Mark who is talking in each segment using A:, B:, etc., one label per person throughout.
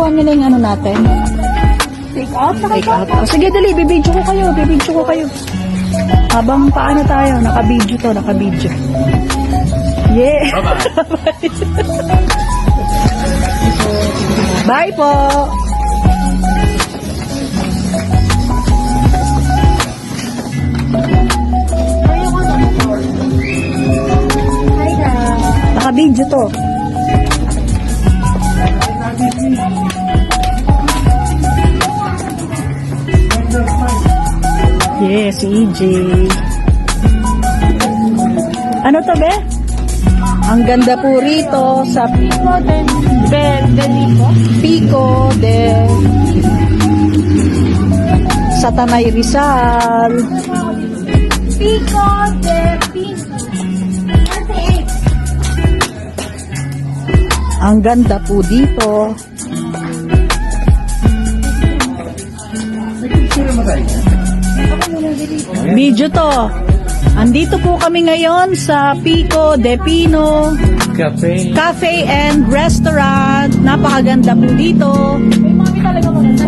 A: nakuha nila yung ano natin?
B: Take out?
A: Take out. Oh, sige, dali. Bibidyo ko kayo. Bibidyo ko kayo. Habang paano tayo? Nakabidyo to. Nakabidyo. Yeah. Bye po.
B: Hi guys.
A: Nakabidyo to. Yes, si EJ. Ano to, be? Ang ganda po rito sa
B: Pico de
A: sa Tanay Rizal.
B: Pico de Pico.
A: Ang ganda po dito. Video to. Andito po kami ngayon sa Pico de Pino Cafe and Restaurant. Napakaganda po dito.
B: May mami talaga maganda.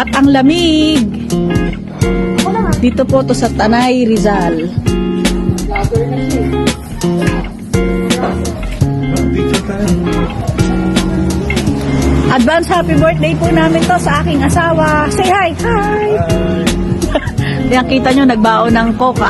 A: At ang lamig.
B: Ako na nga.
A: Dito po to sa Tanay Rizal.
B: Vlogger na siya.
A: Advance happy birthday po namin to sa aking asawa. Say hi! Hi! Yan, kita nyo, nagbaon ng coca.